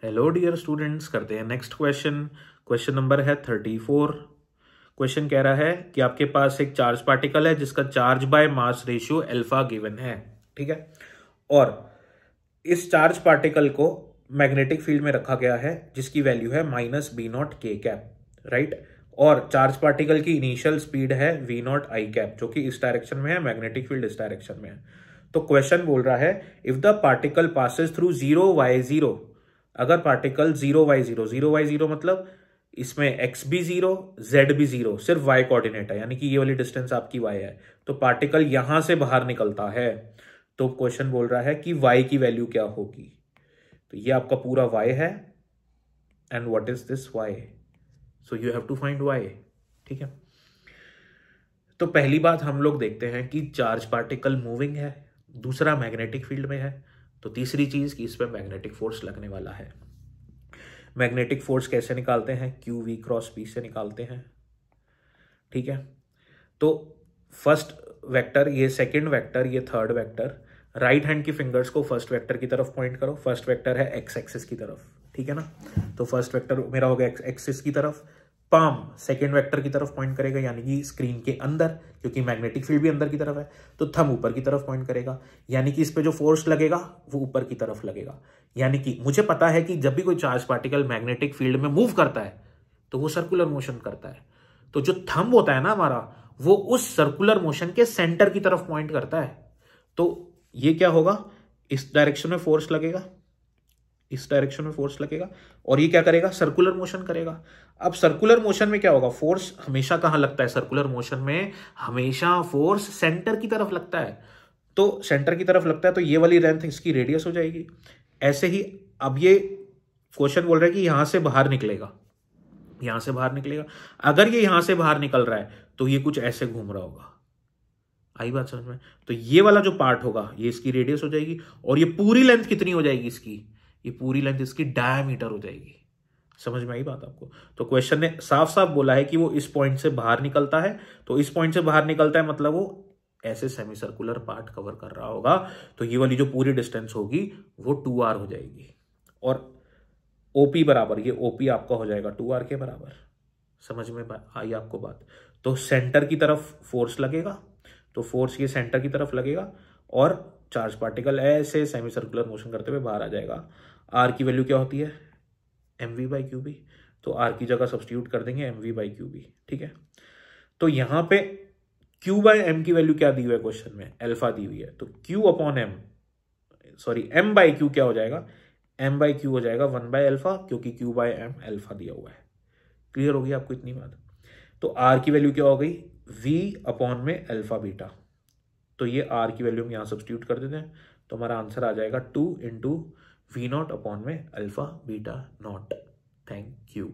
Hello dear students, करते हैं next question. Question number है 34। क्वेश्चन कह रहा है कि आपके पास एक चार्ज पार्टिकल है जिसका charge by mass ratio alpha given है, ठीक है। और इस चार्ज पार्टिकल को मैग्नेटिक फील्ड में रखा गया है जिसकी वैल्यू है -b0 k कैप, राइट। और चार्ज पार्टिकल की इनिशियल स्पीड है v0 i कैप, जो कि इस डायरेक्शन में है, मैग्नेटिक फील्ड इस डायरेक्शन में है। तो क्वेश्चन बोल रहा है if the particle passes through 0 y 0, अगर पार्टिकल 0 y 0 मतलब इसमें x भी 0 z भी 0, सिर्फ y कोऑर्डिनेट है, यानी कि ये वाली डिस्टेंस आपकी y है, तो पार्टिकल यहां से बाहर निकलता है। तो क्वेश्चन बोल रहा है कि y की वैल्यू क्या होगी। तो ये आपका पूरा y है and what is this y, so you have to find y, ठीक है। तो पहली बात हम लोग देखते हैं कि चार्ज पार्टिकल मूविंग है, दूसरा मैग्नेटिक फील्ड में है, तो तीसरी चीज कि इस पर मैग्नेटिक फोर्स लगने वाला है। मैग्नेटिक फोर्स कैसे निकालते हैं, क्यू वी क्रॉस पी से निकालते हैं, ठीक है। तो फर्स्ट वेक्टर, ये सेकंड वेक्टर, ये थर्ड वेक्टर, राइट हैंड की फिंगर्स को फर्स्ट वेक्टर की तरफ पॉइंट करो। फर्स्ट वेक्टर है एक्स एक्सिस की तरफ, ठीक है ना। तो फर्स्ट वेक्टर मेरा हो गया एक्स एक्सिस की तरफ, पाम सेकेंड वेक्टर की तरफ पॉइंट करेगा, यानी कि स्क्रीन के अंदर, क्योंकि मैग्नेटिक फील्ड भी अंदर की तरफ है। तो थंब ऊपर की तरफ पॉइंट करेगा, यानी कि इस पे जो फोर्स लगेगा वो ऊपर की तरफ लगेगा। यानी कि मुझे पता है कि जब भी कोई चार्ज पार्टिकल मैग्नेटिक फील्ड में मूव करता है तो वो सर्कुलर मोशन करता है। तो जो थंब होता है ना हमारा, वो उस सर्कुलर मोशन के सेंटर की तरफ पॉइंट करता है। तो ये क्या होगा, इस डायरेक्शन में फोर्स लगेगा, इस डायरेक्शन में फोर्स लगेगा, और ये क्या करेगा, सर्कुलर मोशन करेगा। अब सर्कुलर मोशन में क्या होगा, फोर्स हमेशा कहां लगता है, सर्कुलर मोशन में हमेशा फोर्स सेंटर की तरफ लगता है। तो सेंटर की तरफ लगता है, तो ये वाली लेंथ इसकी रेडियस हो जाएगी। ऐसे ही अब ये क्वेश्चन बोल रहा है कि यहां से बाहर निकलेगा, यहां से बाहर निकलेगा। अगर ये यहां से बाहर निकल रहा है तो ये कुछ ऐसे घूम रहा होगा, आई बात समझ में। तो ये वाला जो पार्ट होगा ये इसकी रेडियस हो जाएगी, और ये पूरी लेंथ कितनी हो जाएगी इसकी, ये पूरी लेंथ इसकी डायमीटर हो जाएगी। समझ में आई बात आपको। तो क्वेश्चन ने साफ साफ बोला है कि वो इस पॉइंट से बाहर निकलता है, तो इस पॉइंट से बाहर निकलता है मतलब वो ऐसे सेमी सर्कुलर पार्ट कवर कर रहा होगा। तो ये वाली जो पूरी डिस्टेंस होगी वो 2r हो जाएगी, और ओपी बराबर, ये ओपी आपका हो जाएगा 2r के बराबर। समझ में आई आपको बात। तो सेंटर की तरफ फोर्स लगेगा, तो फोर्स ये सेंटर की तरफ लगेगा, और चार्ज पार्टिकल ऐसे सेमी सर्कुलर मोशन करते हुए बाहर आ जाएगा। आर की वैल्यू क्या होती है, mv/qb, तो आर की जगह सब्स्टिट्यूट कर देंगे mv/qb, ठीक है। तो यहां पे q/m की वैल्यू क्या दी हुई है क्वेश्चन में, अल्फा दी हुई है, तो q/m, सॉरी m/q क्या हो जाएगा, m/q हो जाएगा 1/अल्फा, क्योंकि q/m अल्फा दिया हुआ है। क्लियर होगी आपको इतनी बात। तो आर की वैल्यू क्या हो गई, v/ में अल्फा बीटा, तो ये आर की वैल्यू हम यहां सब्स्टिट्यूट कर देते हैं, तो हमारा आंसर आ जाएगा 2 × v0 में alpha beta not. Thank you.